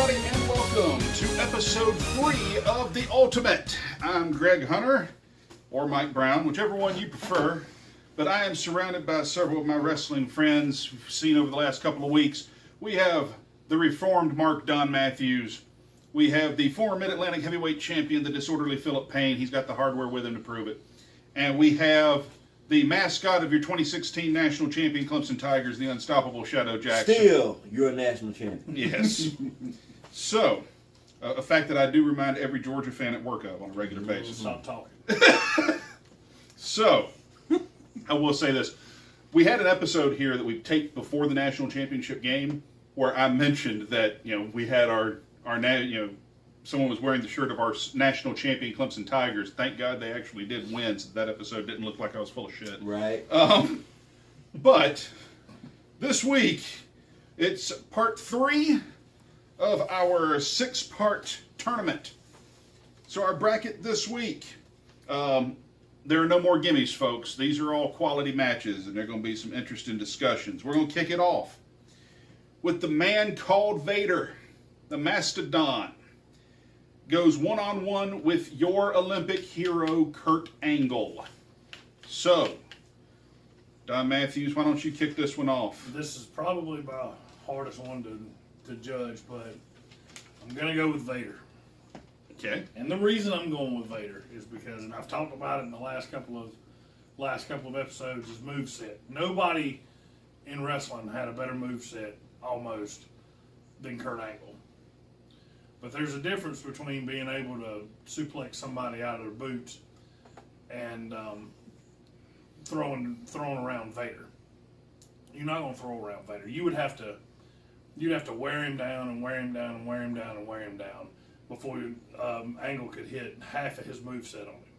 everybody, and welcome to episode 3 of The Ultimate. I'm Greg Hunter, or Mike Brown, whichever one you prefer, but I am surrounded by several of my wrestling friends we've seen over the last couple of weeks. We have the reformed Mark Don Matthews. We have the former Mid-Atlantic Heavyweight Champion, the disorderly Philip Payne. He's got the hardware with him to prove it. And we have the mascot of your 2016 National Champion Clemson Tigers, the unstoppable Shadow Jackson. Still, you're a national champion. Yes. So, a fact that I do remind every Georgia fan at work of on a regular basis. Stop talking. So, I will say this. We had an episode here that we taped before the National Championship game where I mentioned that, we had someone was wearing the shirt of our national champion Clemson Tigers. Thank God they actually did win, so that episode didn't look like I was full of shit. Right. But this week, it's part 3 of our 6-part tournament. So our bracket this week, there are no more gimmies, folks. These are all quality matches, and there are going to be some interesting discussions. We're going to kick it off with the man called Vader, the Mastodon. Goes one-on-one with your Olympic hero, Kurt Angle. So, Don Matthews, why don't you kick this one off? This is probably my hardest one to judge, but I'm going to go with Vader. Okay. And the reason I'm going with Vader is because, and I've talked about it in the last couple of episodes, is moveset. Nobody in wrestling had a better moveset, almost, than Kurt Angle. But there's a difference between being able to suplex somebody out of their boots and throwing around Vader. You're not going to throw around Vader. You'd have to wear him down and wear him down and wear him down and wear him down before Angle could hit half of his moveset on him.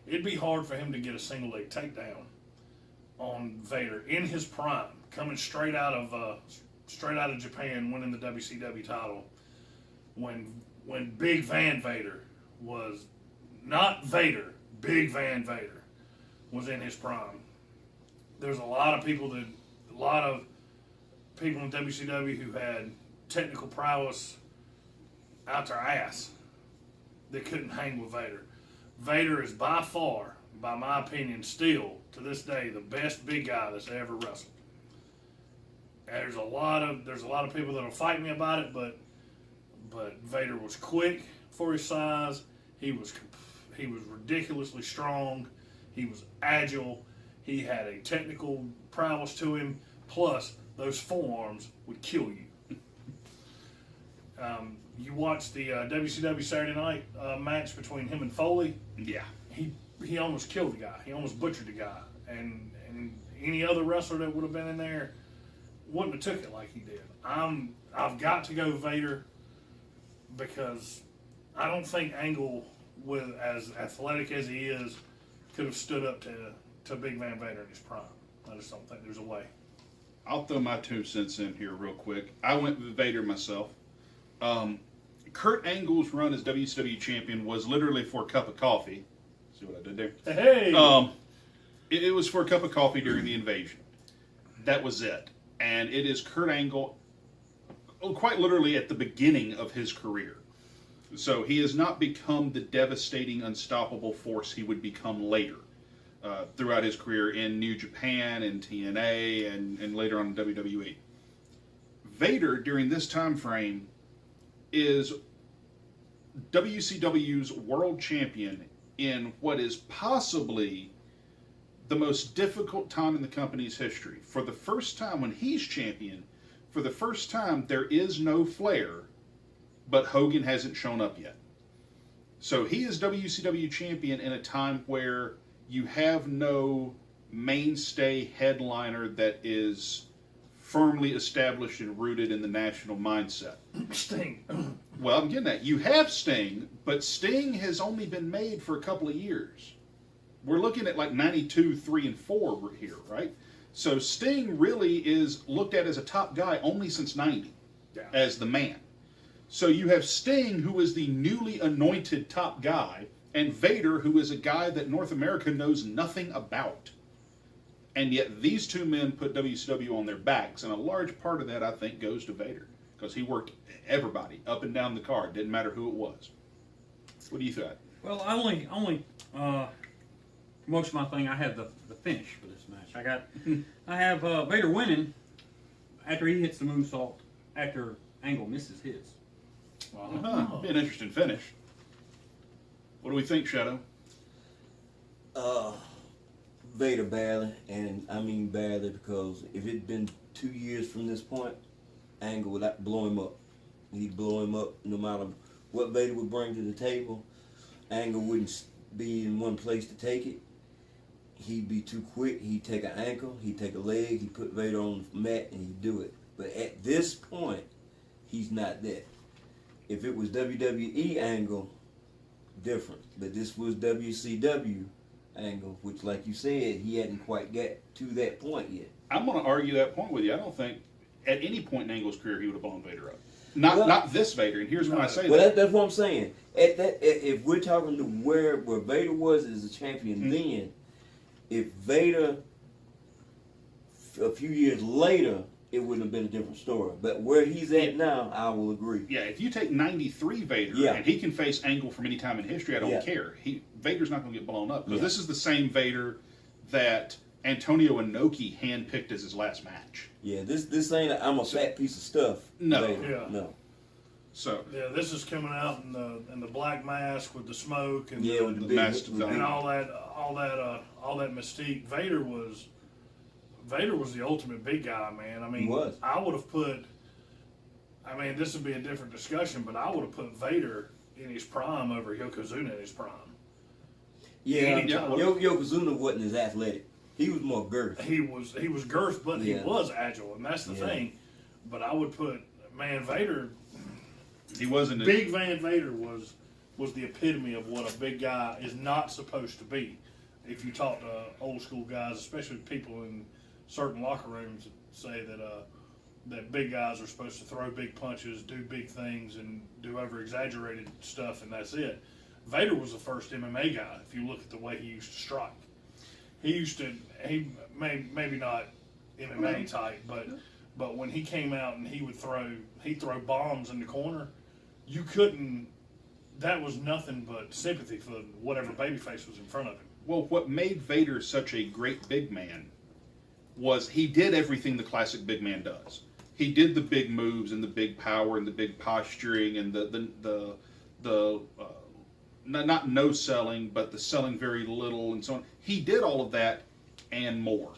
It'd be hard for him to get a single leg takedown on Vader in his prime, coming straight out of Japan, winning the WCW title. When Big Van Vader was not Vader, Big Van Vader was in his prime. There's a lot of people in WCW who had technical prowess out their ass that couldn't hang with Vader. Vader is by far, by my opinion, still to this day the best big guy that's ever wrestled. And there's a lot of people that'll fight me about it, but Vader was quick for his size. He was ridiculously strong. He was agile. He had a technical prowess to him. Plus, those forearms would kill you. You watched the WCW Saturday Night match between him and Foley. Yeah. He almost killed the guy. He almost butchered the guy. And any other wrestler that would have been in there wouldn't have took it like he did. I've got to go Vader, because I don't think Angle, with as athletic as he is, could have stood up to Big Van Vader in his prime. I just don't think there's a way. I'll throw my 2 cents in here real quick. I went with Vader myself. Kurt Angle's run as WCW champion was literally for a cup of coffee. See what I did there? Hey! It was for a cup of coffee during the invasion. That was it. And it is Kurt Angle quite literally at the beginning of his career. So he has not become the devastating, unstoppable force he would become later throughout his career in New Japan and TNA and later on in WWE. Vader, during this time frame, is WCW's World Champion in what is possibly the most difficult time in the company's history. For the first time when he's champion, for the first time, there is no Flair, but Hogan hasn't shown up yet. So he is WCW champion in a time where you have no mainstay headliner that is firmly established and rooted in the national mindset. Sting. Well, I'm getting that. You have Sting, but Sting has only been made for a couple of years. We're looking at like 92, 3, and 4 here, right? So Sting really is looked at as a top guy only since 90, as the man. So you have Sting, who is the newly anointed top guy, and Vader, who is a guy that North America knows nothing about. And yet these two men put WCW on their backs, and a large part of that, I think, goes to Vader. because he worked everybody up and down the card. Didn't matter who it was. What do you think? Well, most of my thing, I had the finish for this match. I have Vader winning after he hits the moonsault after Angle misses his. Be an interesting finish. What do we think, Shadow? Vader badly, and I mean badly because if it'd been 2 years from this point, Angle would blow him up. He'd blow him up no matter what Vader would bring to the table. Angle wouldn't be in one place to take it. He'd be too quick. He'd take an ankle, he'd take a leg, he'd put Vader on the mat, and he'd do it. But at this point, he's not that. If it was WWE Angle, different. But this was WCW Angle, which, like you said, he hadn't quite got to that point yet. I'm going to argue that point with you. I don't think at any point in Angle's career he would have blown Vader up. Not this Vader, and here's why I say that. That's what I'm saying. If we're talking to where Vader was as a champion then, if Vader, a few years later, it wouldn't have been a different story. But where he's at now, I will agree. Yeah, if you take 93 Vader, and he can face Angle from any time in history, I don't care. Vader's not going to get blown up. Because this is the same Vader that Antonio Inoki handpicked as his last match. Yeah, this ain't I'm a fat piece of stuff. No. Vader. Yeah. No. So this is coming out in the black mask with the smoke and with the mask and all that mystique. Vader was the ultimate big guy, man. I mean, He was. I would have put. I mean, this would be a different discussion, but I would have put Vader in his prime over Yokozuna in his prime. Yeah, Yokozuna wasn't as athletic. He was more girth. He was girth, but he was agile, and that's the thing. But I would put, man, Vader. he wasn't Big Van Vader was the epitome of what a big guy is not supposed to be. If you talk to old school guys, especially people in certain locker rooms, say that big guys are supposed to throw big punches, do big things, and do over exaggerated stuff, and that's it. Vader was the first MMA guy. If you look at the way he used to strike, he maybe not MMA type, but when he came out and he'd throw bombs in the corner, you couldn't. That was nothing but sympathy for whatever babyface was in front of him. Well, what made Vader such a great big man was he did everything the classic big man does. He did the big moves and the big power and the big posturing and the not no selling, but the selling very little and so on. He did all of that and more.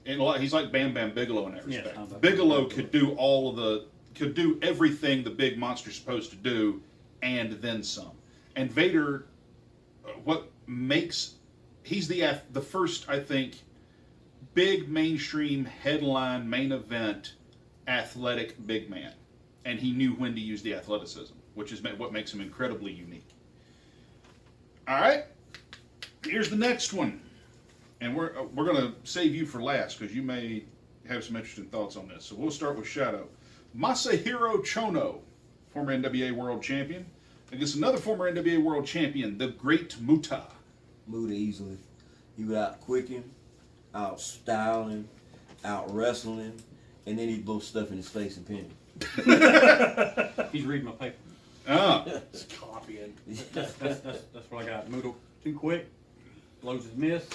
And he's like Bam Bam Bigelow in that respect. Yes, Bigelow could do everything the big monster's supposed to do and then some. And Vader, he's the first, I think, big mainstream headline main event athletic big man, and he knew when to use the athleticism, which is what makes him incredibly unique. All right, here's the next one, and we're going to save you for last because you may have some interesting thoughts on this. So we'll start with Shadow. Masahiro Chono, former NWA World Champion, against another former NWA World Champion, the Great Muta. Muta easily. He would out-quick him, out-style him, out-wrestle him, and then he'd blow stuff in his face and pin him. He's reading my paper. It's copying. That's what I got. Moodle too quick, blows his miss,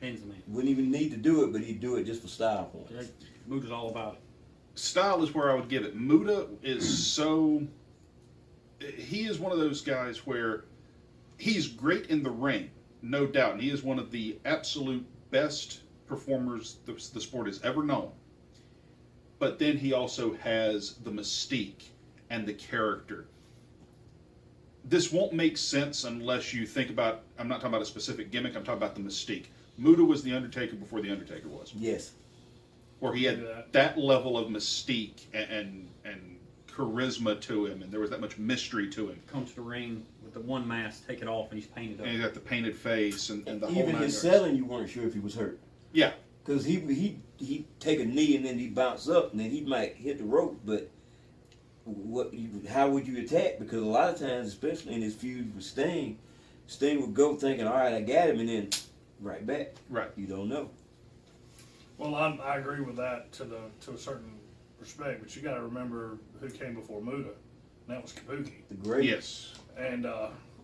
pins him in. Wouldn't even need to do it, but he'd do it just for style points. Moodle's all about it. Style is where I would give it. Muta is he is one of those guys where he's great in the ring, no doubt, and he is one of the absolute best performers the sport has ever known. But then he also has the mystique and the character. This won't make sense unless you think about, I'm not talking about a specific gimmick, I'm talking about the mystique. Muta was the Undertaker before the Undertaker was. Yes. Where he had that level of mystique and charisma to him, and there was that much mystery to him. Comes to the ring with the one mask, take it off, and he's painted up. And he's got the painted face and the whole Even nine his yards. selling, you weren't sure if he was hurt. Yeah. Because he'd take a knee and then he'd bounce up and then he might hit the rope, but how would you attack? Because a lot of times, especially in his feud with Sting would go thinking, all right, I got him, and then right back. Right. You don't know. Well, I agree with that to a certain respect, but you got to remember who came before Muda, and that was Kabuki. The great. Yes. And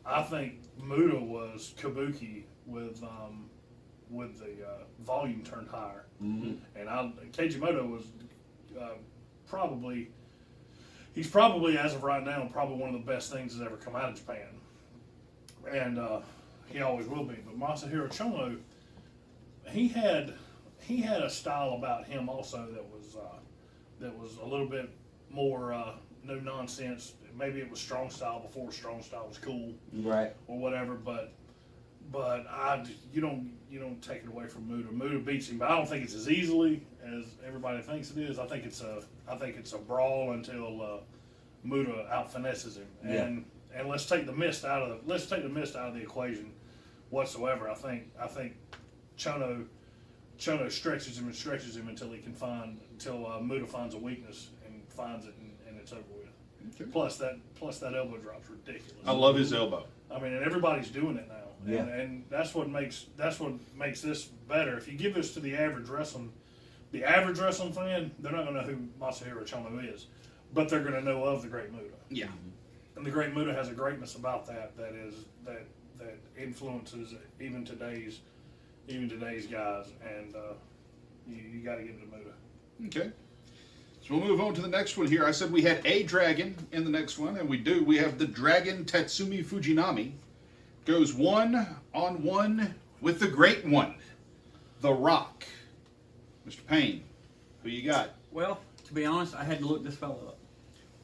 I think Muda was Kabuki with the volume turned higher. Mm-hmm. And Keiji Muto was he's probably, as of right now, probably one of the best things that's ever come out of Japan. And he always will be. But Masahiro Chono, he had a style about him also that was a little bit more no nonsense. Maybe it was strong style before strong style was cool, Right. or whatever. But you don't take it away from Muda. Muda beats him, but I don't think it's as easily as everybody thinks it is. I think it's a brawl until Muda out finesses him. Yeah. And let's take the mist out of the equation whatsoever. I think Chono stretches him until Muda finds a weakness and finds it, and it's over with. Okay. Plus that elbow drop's ridiculous. I love his elbow. I mean, and everybody's doing it now. Yeah. And that's what makes this better. If you give this to the average wrestling fan, they're not going to know who Masahiro Chono is, but they're going to know of the Great Muda. Yeah. And the Great Muda has a greatness about that influences even today's guys, and you got to give it to Muda. Okay. So we'll move on to the next one here. I said we had a dragon in the next one, and we do. We have the dragon Tatsumi Fujinami. Goes 1-on-1 with the great one, The Rock. Mr. Payne, who you got? Well, to be honest, I had to look this fellow up.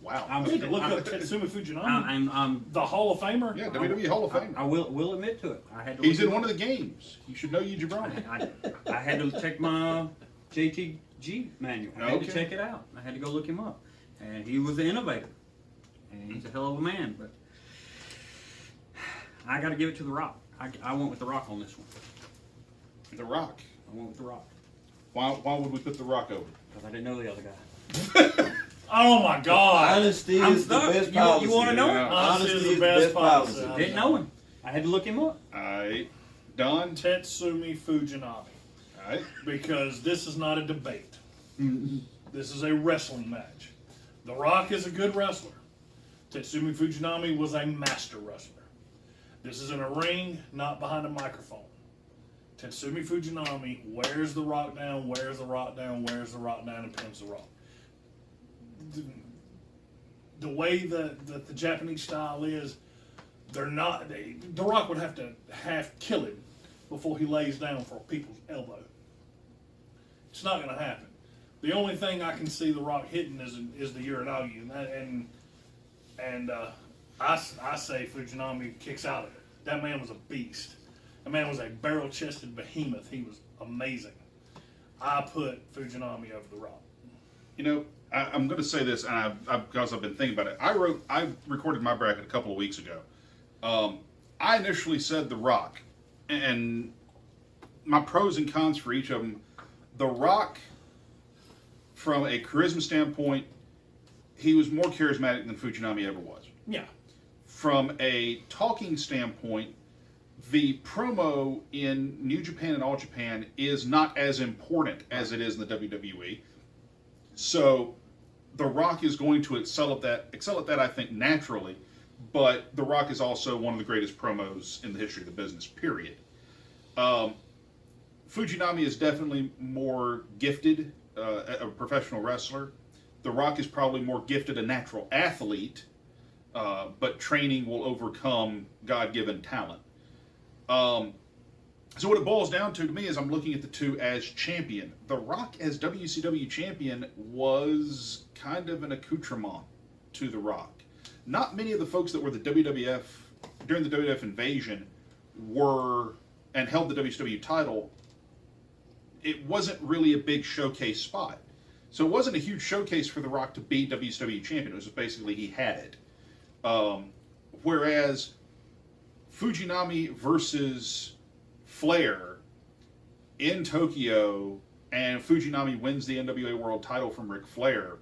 Wow. I need to look up Tatsumi Fujinami, I'm the Hall of Famer. Yeah, WWE Hall of Fame. I will admit to it. I had to. He's look in him one up. of the games. You should know you jabroni. I had to check my JTG manual. I had Okay. to check it out. I had to go look him up, and he was an innovator, and he's a hell of a man. But I got to give it to The Rock. I went with The Rock on this one. The Rock. I went with The Rock Why would we put The Rock over? because I didn't know the other guy. Oh my God! Honesty I'm is the stuck. best You policy. wanna know? Yeah. Honesty is the best policy. Didn't know him. I had to look him up. All right. Don? Tatsumi Fujinami, All right. because this is not a debate. This is a wrestling match. The Rock is a good wrestler. Tatsumi Fujinami was a master wrestler. This is in a ring, not behind a microphone. Tatsumi Fujinami wears the Rock down, wears the Rock down, wears the Rock down, and pins the Rock. The way that the Japanese style is, The Rock would have to kill him before he lays down for people's elbow. It's not going to happen. The only thing I can see The Rock hitting is the Uranagi, and I say Fujinami kicks out of it. That man was a beast. That man was a barrel-chested behemoth. He was amazing. I put Fujinami over The Rock. You know, I'm going to say this, and because I've been thinking about it. I recorded my bracket a couple of weeks ago. I initially said The Rock, and my pros and cons for each of them. The Rock, from a charisma standpoint, he was more charismatic than Fujinami ever was. Yeah. From a talking standpoint, the promo in New Japan and All Japan is not as important as it is in the WWE. So, The Rock is going to excel at that, I think, naturally. But The Rock is also one of the greatest promos in the history of the business, period. Fujinami is definitely more gifted, a professional wrestler. The Rock is probably more gifted, a natural athlete, but training will overcome God-given talent. So what it boils down to me is I'm looking at the two as champion. The Rock as WCW champion was kind of an accoutrement to The Rock. Not many of the folks that were the WWF, during the WWF invasion, were, and held the WCW title, it wasn't really a big showcase spot. So it wasn't a huge showcase for The Rock to be WCW champion. It was just basically he had it. Whereas Fujinami versus Flair in Tokyo, and Fujinami wins the NWA World title from Ric Flair,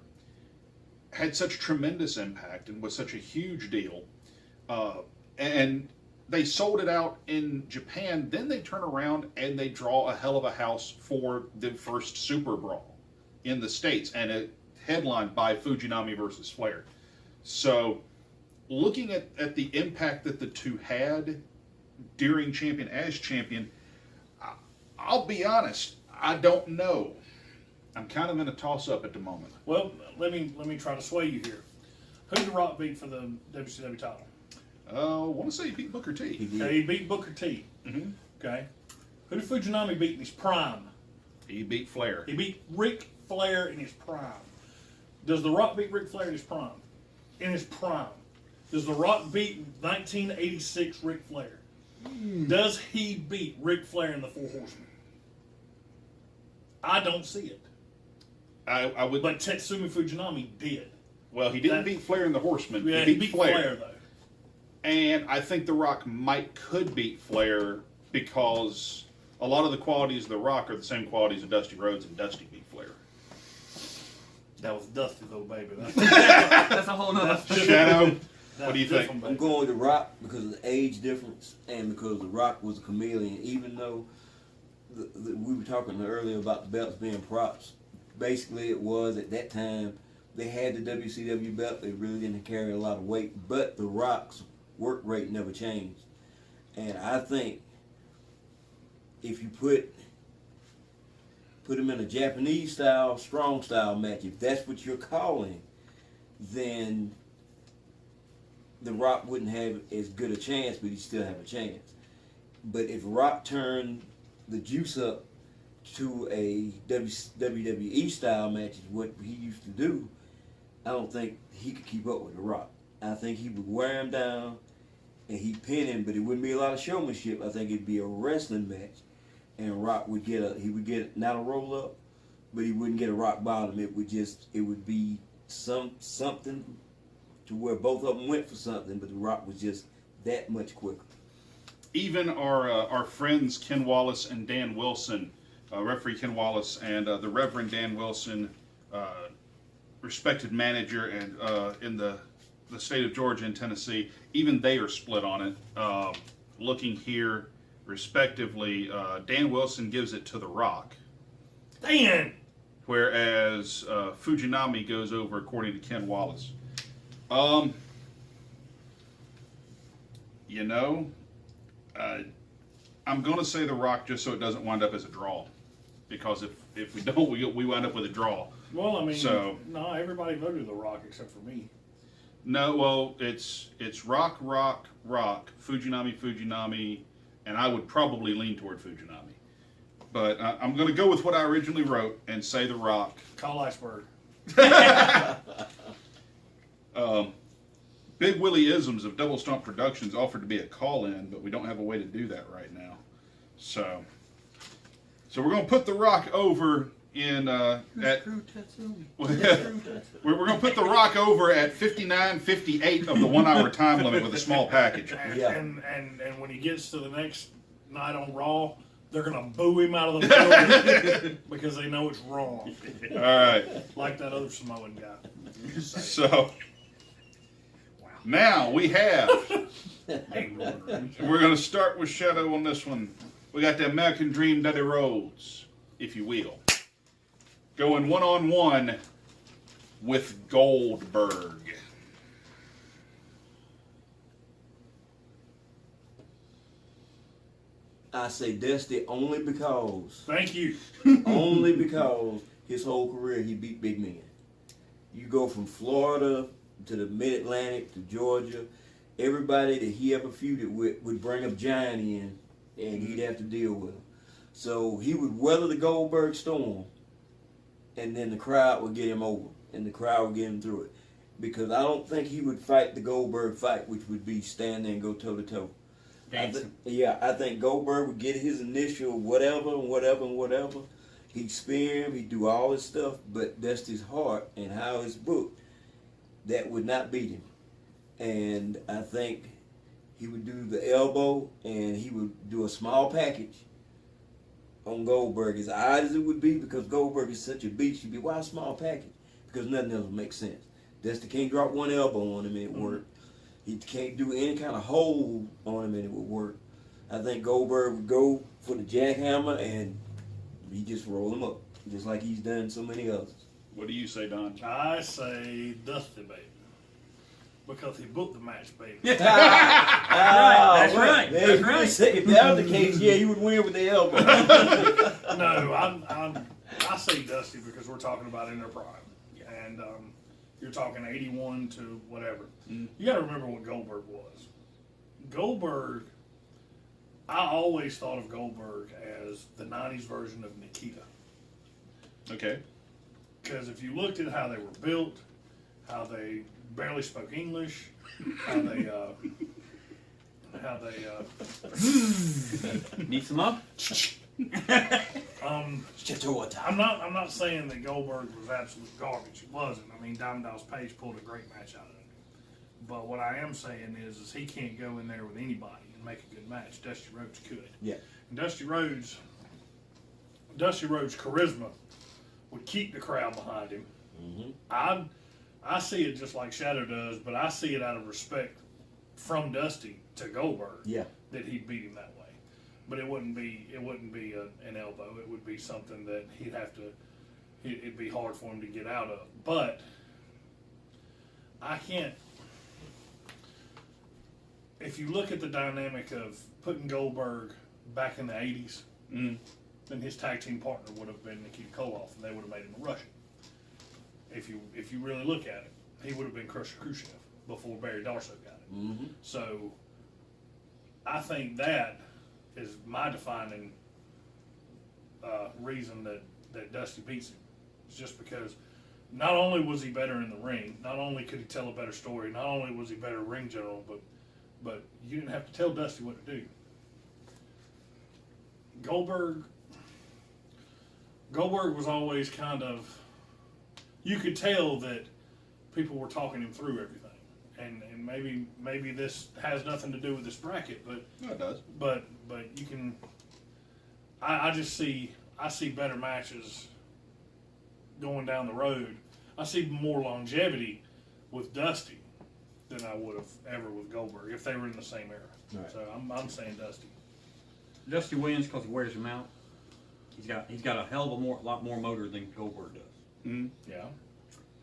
had such tremendous impact and was such a huge deal. And they sold it out in Japan. Then they turn around and they draw a hell of a house for the first Super Brawl in the States. And it headlined by Fujinami versus Flair. So, looking at the impact that the two had during Champion as champion, I'll be honest, I don't know. I'm kind of in a toss-up at the moment. Well, let me try to sway you here. Who did The Rock beat for the WCW title? I want to say he beat Booker T. Okay, he beat Booker T. Mm-hmm. Okay. Who did Fujinami beat in his prime? He beat Flair. He beat Ric Flair in his prime. Does The Rock beat Ric Flair in his prime? In his prime. Does The Rock beat 1986 Ric Flair? Does he beat Ric Flair in the Four Horsemen? I don't see it. I would. But Tatsumi Fujinami did. Well, he didn't beat Flair in the Horsemen. Yeah, he beat Flair. though. And I think The Rock could beat Flair because a lot of the qualities of The Rock are the same qualities of Dusty Rhodes, and Dusty beat Flair. That was Dusty though, baby. That's a whole nother. Shadow, what do you think? I'm going with The Rock because of the age difference and because The Rock was a chameleon. Even though we were talking earlier about the belts being props, basically it was at that time they had the WCW belt. They really didn't carry a lot of weight, but The Rock's work rate never changed. And I think if you put him in a Japanese style, strong style match, if that's what you're calling, then The Rock wouldn't have as good a chance, but he'd still have a chance. But if Rock turned the juice up to a WWE style match, is what he used to do, I don't think he could keep up with The Rock. I think he would wear him down and he'd pin him, but it wouldn't be a lot of showmanship. I think it'd be a wrestling match, and Rock would get not a roll up, but he wouldn't get a rock bottom. It would be something to where both of them went for something, but The Rock was just that much quicker. Even our friends Ken Wallace and Dan Wilson, referee Ken Wallace and the Reverend Dan Wilson, respected manager and in the state of Georgia and Tennessee, even they are split on it. Looking here, respectively, Dan Wilson gives it to The Rock. Dan! Whereas Fujinami goes over according to Ken Wallace. I'm going to say The Rock just so it doesn't wind up as a draw. Because if we don't, we wind up with a draw. Well, I mean, so, no, everybody voted The Rock except for me. No, well, it's Rock, Fujinami, and I would probably lean toward Fujinami. But I'm going to go with what I originally wrote and say The Rock. Call Iceberg. Big Willie Isms of Double Stomp Productions offered to be a call-in, but we don't have a way to do that right now. So we're going to put The Rock over in we're going to put The Rock over at 59.58 of the 1 hour time limit with a small package. And when he gets to the next night on Raw, they're going to boo him out of the building because they know it's wrong. All right. Like that other Samoan guy. So now we have. We're going to start with Shadow on this one. We got the American Dream, Dudley Rhodes, if you will, going one-on-one with Goldberg. I say Dusty only because. Thank you. Only because his whole career he beat big men. You go from Florida to the Mid-Atlantic to Georgia, everybody that he ever feuded with would bring up Giant in, and he'd have to deal with him. So he would weather the Goldberg storm, and then the crowd would get him over, and the crowd would get him through it. Because I don't think he would fight the Goldberg fight, which would be stand there and go toe-to-toe. I think Goldberg would get his initial whatever. He'd spear him, he'd do all this stuff, but Dusty's heart and how it's booked, that would not beat him. And I think he would do the elbow and he would do a small package on Goldberg. As odd as it would be, because Goldberg is such a beast, you'd be, why a small package? Because nothing else would make sense. Dusty can't drop one elbow on him and it worked. He can't do any kind of hold on him and it would work. I think Goldberg would go for the jackhammer and he just roll him up, just like he's done so many others. What do you say, Don? I say Dusty, baby. Because he booked the match, baby. That's right. That's right. That's right. If that was the case, yeah, he would win with the elbow. No, I say Dusty because we're talking about in their prime. And you're talking 81 to whatever. You got to remember what Goldberg was. Goldberg, I always thought of Goldberg as the 90s version of Nikita. Okay. Because if you looked at how they were built, how they barely spoke English, how they Need some up? I'm not saying that Goldberg was absolute garbage. He wasn't. I mean, Diamond Dallas Page pulled a great match out of him. But what I am saying is he can't go in there with anybody and make a good match. Dusty Rhodes could. Yeah. And Dusty Rhodes' charisma would keep the crowd behind him. Mm-hmm. I see it just like Shadow does, but I see it out of respect from Dusty to Goldberg. Yeah. That he'd beat him that way. But it wouldn't be an elbow. It would be something that he'd have to. It'd be hard for him to get out of. But I can't. If you look at the dynamic of putting Goldberg back in the 80s, then his tag team partner would have been Nikita Koloff, and they would have made him a Russian. If you really look at it, he would have been Crusher Khrushchev before Barry Darsow got it. Mm-hmm. So I think that is my defining reason that Dusty beats him. It's just because not only was he better in the ring, not only could he tell a better story, not only was he better ring general, but you didn't have to tell Dusty what to do. Goldberg was always kind of, you could tell that people were talking him through everything. And maybe this has nothing to do with this bracket, but No, it does. but you can. I see better matches going down the road. I see more longevity with Dusty than I would have ever with Goldberg if they were in the same era. Right. So I'm saying Dusty. Dusty wins because he wears him out. He's got a hell of a lot more motor than Goldberg does. Mm-hmm.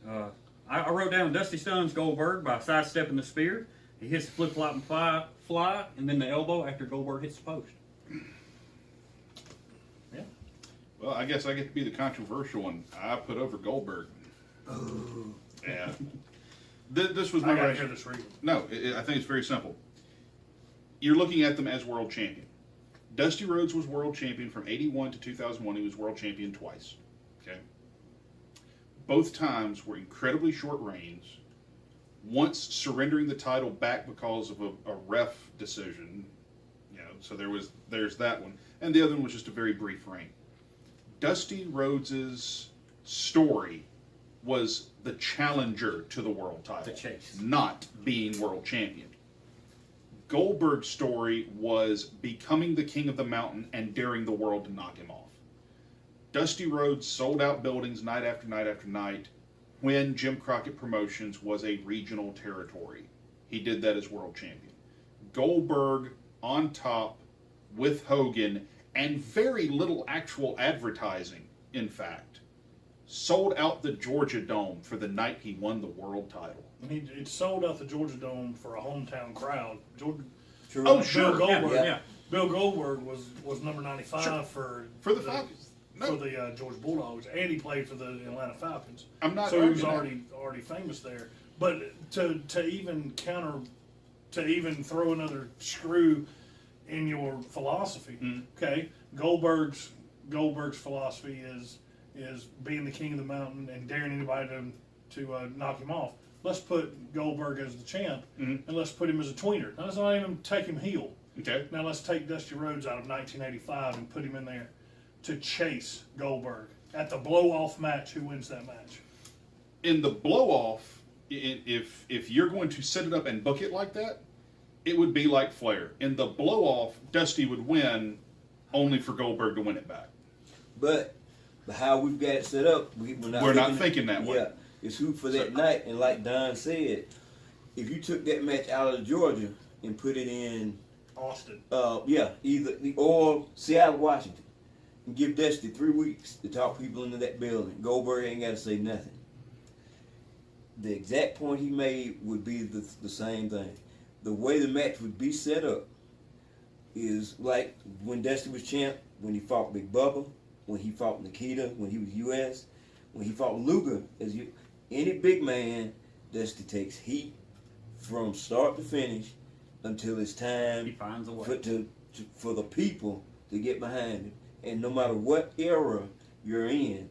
Yeah. I wrote down Dusty stuns Goldberg by sidestepping the spear. He hits the flip flop and fly, and then the elbow after Goldberg hits the post. Yeah. Well, I guess I get to be the controversial one. I put over Goldberg. Yeah. This was I my gotta reason. hear this reason. No, I think it's very simple. You're looking at them as world champion. Dusty Rhodes was world champion from 81 to 2001. He was world champion twice. Okay. Both times were incredibly short reigns. Once surrendering the title back because of a ref decision. So there's that one. And the other one was just a very brief reign. Dusty Rhodes' story was the challenger to the world title. The chase. Not being world champion. Goldberg's story was becoming the king of the mountain and daring the world to knock him off. Dusty Rhodes sold out buildings night after night after night when Jim Crockett Promotions was a regional territory. He did that as world champion. Goldberg on top with Hogan and very little actual advertising, in fact, sold out the Georgia Dome for the night he won the world title. It sold out the Georgia Dome for a hometown crowd. True. Oh, sure. Bill Goldberg, Yeah. Bill Goldberg was number 95 for the Falcons. No. For the Georgia Bulldogs, and he played for the Atlanta Falcons. I'm not so he was arguing already famous there. But to even throw another screw in your philosophy, okay? Goldberg's philosophy is being the king of the mountain and daring anybody to knock him off. Let's put Goldberg as the champ, and let's put him as a tweener. Now, let's not even take him heel. Okay. Now let's take Dusty Rhodes out of 1985 and put him in there to chase Goldberg. At the blow-off match, who wins that match? In the blow-off, if you're going to set it up and book it like that, it would be like Flair. In the blow-off, Dusty would win only for Goldberg to win it back. But how we've got it set up, we're not thinking that way. Yeah, it's who for that night. And like Don said, if you took that match out of Georgia and put it in Austin. either or Seattle, Washington, and give Dusty 3 weeks to talk people into that building. Goldberg ain't got to say nothing. The exact point he made would be the same thing. The way the match would be set up is like when Dusty was champ, when he fought Big Bubba, when he fought Nikita, when he was US, when he fought Luger. Any big man, Dusty takes heat from start to finish until it's time He finds a way. for the people to get behind him. And no matter what era you're in,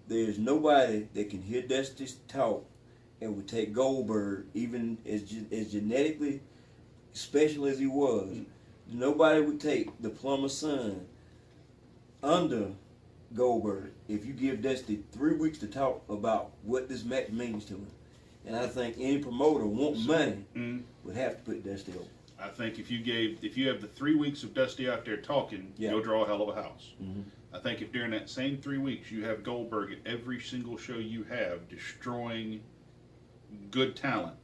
there's nobody that can hear Dusty talk and would take Goldberg, even as genetically special as he was. Nobody would take the plumber's son under Goldberg if you give Dusty 3 weeks to talk about what this match means to him. And I think any promoter want money would have to put Dusty over. I think if you have the 3 weeks of Dusty out there talking, you'll draw a hell of a house. Mm-hmm. I think if during that same 3 weeks you have Goldberg at every single show you have destroying good talent,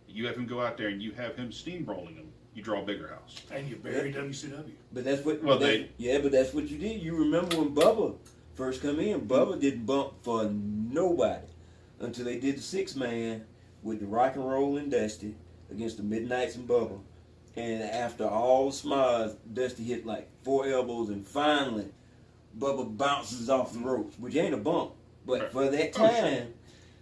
you have him go out there and you have him steamrolling them, you draw a bigger house. And you bury WCW. But that's what. Well, but that's what you did. You remember when Bubba first come in? Bubba didn't bump for nobody until they did the 6-man with the Rock and Roll and Dusty against the Midnights and Bubba. And after all the smiles, Dusty hit like 4 elbows, and finally Bubba bounces off the ropes, which ain't a bump, but for that time.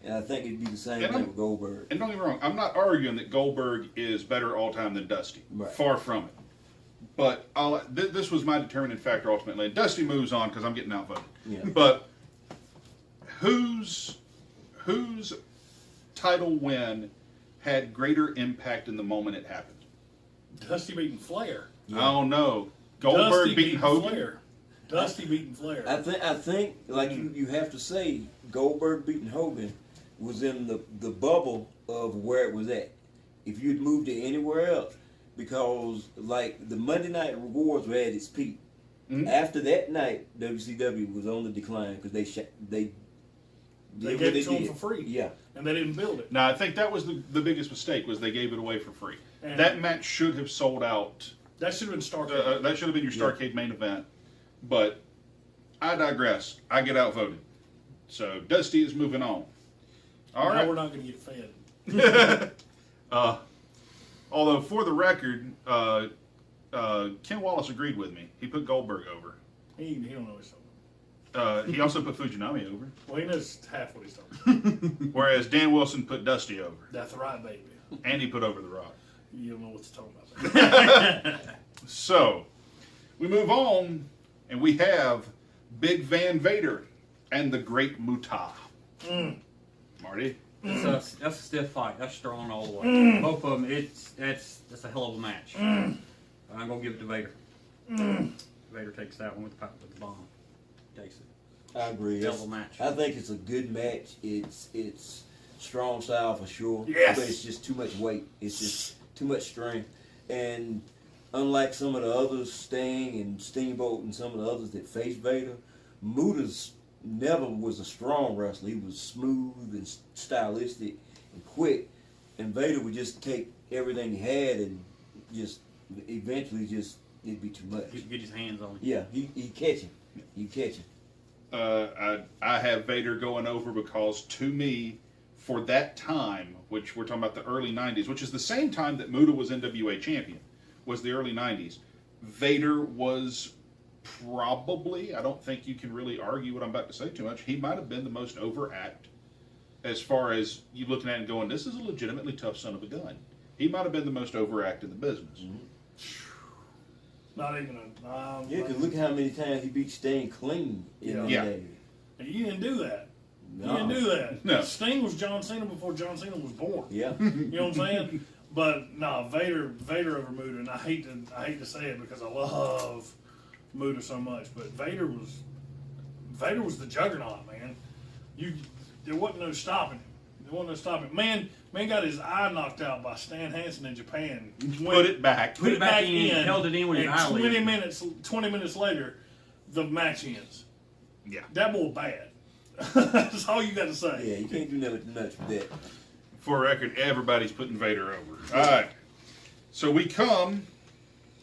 And I think it'd be the same thing with Goldberg. And don't get me wrong, I'm not arguing that Goldberg is better all time than Dusty. Right. Far from it. But this was my determining factor ultimately. And Dusty moves on because I'm getting outvoted. Yeah. But whose title win had greater impact in the moment it happened? Dusty beating Flair. I don't know. Goldberg Dusty beating Hogan. Flair. Dusty beating Flair. I think like you have to say Goldberg beating Hogan was in the bubble of where it was at. If you'd moved it anywhere else, because like the Monday Night Wars were at its peak. Mm-hmm. After that night, WCW was on the decline because they They did gave what it to him did. for free. Yeah. And they didn't build it. Now, I think that was the biggest mistake, was they gave it away for free. And that match should have sold out. That should have been Starcade. That should have been your Starcade main event. But I digress. I get outvoted. So Dusty is moving on. All now right. we're not going to get fed. Although, for the record, Ken Wallace agreed with me. He put Goldberg over. He don't know his stuff. He also put Fujinami over. Well, he knows half what he's talking about. Whereas Dan Wilson put Dusty over. That's right, baby. And he put over The Rock. You don't know what to talk about. So, we move on, and we have Big Van Vader and the Great Muta. Marty? That's a stiff fight. That's strong all the way. Both of them, that's a hell of a match. I'm gonna give it to Vader. Vader takes that one with the bomb. Takes it. I agree. Hell of a match. I think it's a good match. It's strong style for sure. Yes. But it's just too much weight. It's just too much strength. And unlike some of the others, Sting and Steamboat and some of the others that faced Vader, Muta's never was a strong wrestler. He was smooth and stylistic and quick. And Vader would just take everything he had and just eventually it'd be too much. Get his hands on him. Yeah, he catch him. You catch him. I have Vader going over because, to me, for that time, which we're talking about the early 90s, which is the same time that Muta was NWA champion, was the early 90s, Vader was probably, I don't think you can really argue what I'm about to say too much, he might have been the most overact as far as you looking at it and going, this is a legitimately tough son of a gun. He might have been the most overact in the business. Not even a... Yeah, because look how many times he beat Sting clean in Yeah. the day. You didn't do that. No. You didn't do that. No. Sting was John Cena before John Cena was born. Yeah. You know what I'm saying? But no, Vader over Muta, and I hate to say it because I love Muta so much, but Vader was the juggernaut, man. There wasn't no stopping him. There wasn't no stopping him. Man got his eye knocked out by Stan Hansen in Japan. Put it back. Put it back in. Held it in with his and eyelid. 20 minutes later, the match ends. Yeah. That boy bad. That's all you got to say. Yeah, you can't do nothing much with that. For record, everybody's putting Vader over. All right. So we come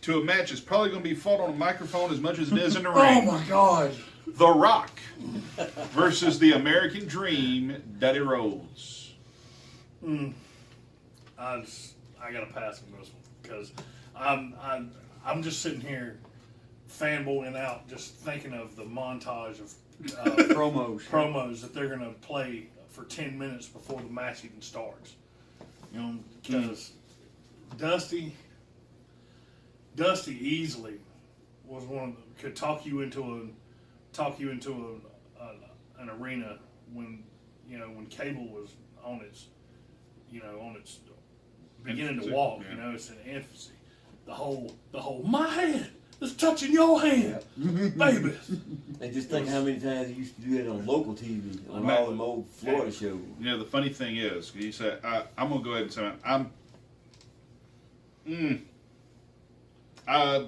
to a match that's probably going to be fought on a microphone as much as it is in the Oh ring. my God! The Rock versus the American Dream, Dusty Rhodes. I gotta pass on this one because I'm just sitting here fanboying out, just thinking of the montage of promos that they're gonna play for 10 minutes before the match even starts. You know, because Dusty easily was one could talk you into an arena when cable was on its beginning to walk. Yeah. You know, it's in infancy. The whole my hand is touching your hand, baby. And just think how many times he used to do that on local TV, on Man. all them old Florida shows. You know, the funny thing is, he said, I'm going to go ahead and say,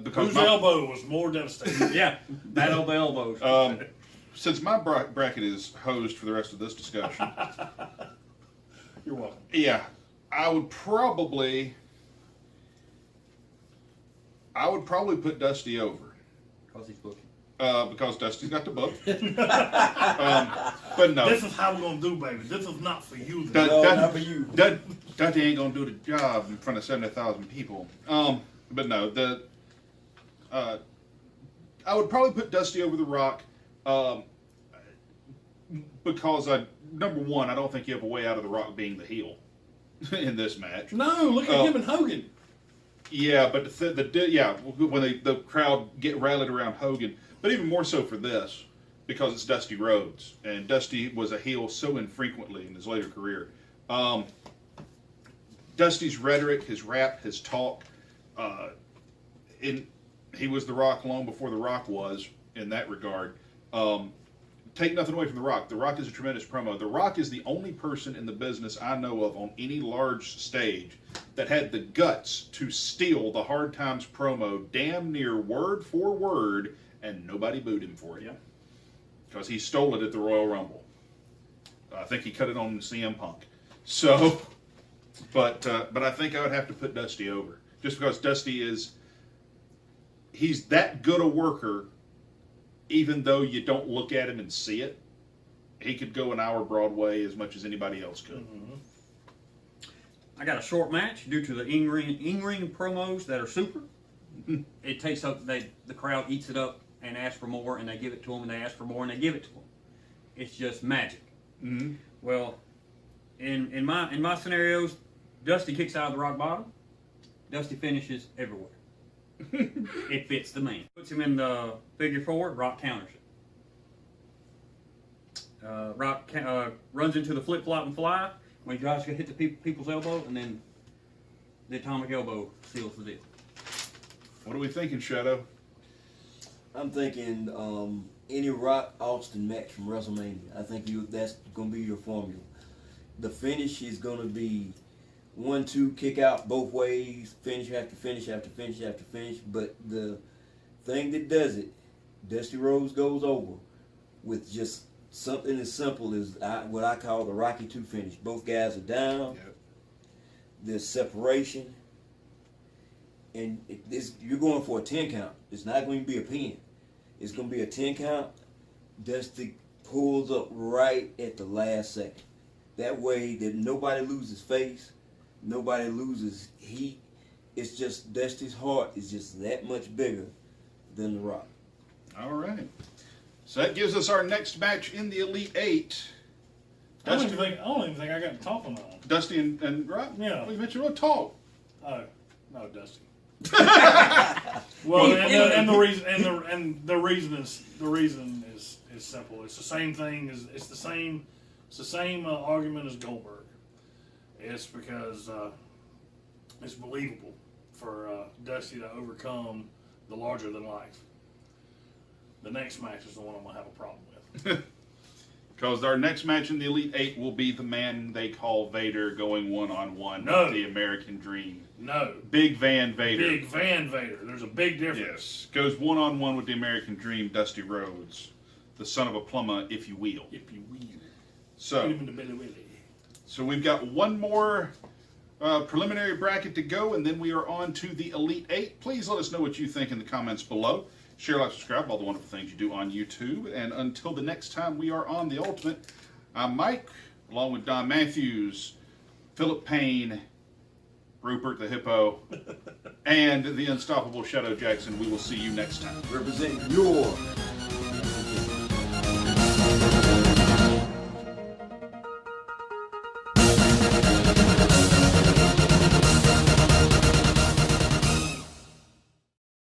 because Whose elbow was more devastating? Yeah, battle of the elbows. since my bracket is hosed for the rest of this discussion, You're welcome. yeah, I would probably put Dusty over. Because he's booking. Because Dusty's got the book. But no. This is how we're gonna do, baby. This is not for you. Dun- No, Dun- not for you. Dusty ain't gonna do the job in front of 70,000 people. But no, I would probably put Dusty over the Rock, because number one, I don't think you have a way out of the Rock being the heel in this match. No, look at him and Hogan. Yeah, but when the crowd get rallied around Hogan, but even more so for this, because it's Dusty Rhodes, and Dusty was a heel so infrequently in his later career. Dusty's rhetoric, his rap, his talk, he was the Rock long before the Rock was in that regard. Take nothing away from the Rock. The Rock is a tremendous promo. The Rock is the only person in the business I know of on any large stage that had the guts to steal the Hard Times promo damn near word for word, and nobody booed him for it. Yeah. Because he stole it at the Royal Rumble. I think he cut it on CM Punk. So, but I think I would have to put Dusty over. Just because Dusty he's that good a worker, even though you don't look at him and see it. He could go an hour Broadway as much as anybody else could. Mm-hmm. I got a short match due to the in-ring promos that are super. It takes up, the crowd eats it up and asks for more, and they give it to them, and they ask for more, and they give it to them. It's just magic. Mm-hmm. Well, in my scenarios, Dusty kicks out of the rock bottom. Dusty finishes everywhere. It fits the man. Puts him in the figure four. Rock counters it. Rock runs into the flip flop and fly. When he tries to hit the people's elbow, and then the atomic elbow seals the deal. What are we thinking, Shadow? I'm thinking any Rock Austin match from WrestleMania. I think that's going to be your formula. The finish is going to be 1-2 kick out both ways, finish after finish after finish after finish. But the thing that does it, Dusty Rhodes goes over with just something as simple as what I call the Rocky II finish. Both guys are down. Yep. There's separation. And you're going for a 10 count. It's not going to be a pin. It's going to be a 10 count. Dusty pulls up right at the last second. That way that nobody loses face. Nobody loses heat. It's just Dusty's heart is just that much bigger than the Rock. All right. So that gives us our next match in the Elite Eight. I don't even think I got to talk on that one. Dusty and Rock? Yeah. We mentioned what talk. Oh, no, Dusty. Well, and the reason is simple. It's the same thing. It's the same argument as Goldberg. It's because it's believable for Dusty to overcome the larger than life. The next match is the one I'm gonna have a problem with. Because our next match in the Elite Eight will be the man they call Vader going one-on-one No. with the American Dream. No, Big Van Vader. Big Van Vader. There's a big difference. Yes. Goes one-on-one with the American Dream, Dusty Rhodes. The son of a plumber, if you will. If you will. So, Put him in the belly willy. so we've got one more preliminary bracket to go, and then we are on to the Elite Eight. Please let us know what you think in the comments below. Share, like, subscribe, all the wonderful things you do on YouTube. And until the next time we are on The Ultimate, I'm Mike, along with Don Matthews, Philip Payne, Rupert the Hippo, and the unstoppable Shadow Jackson. We will see you next time. Representing your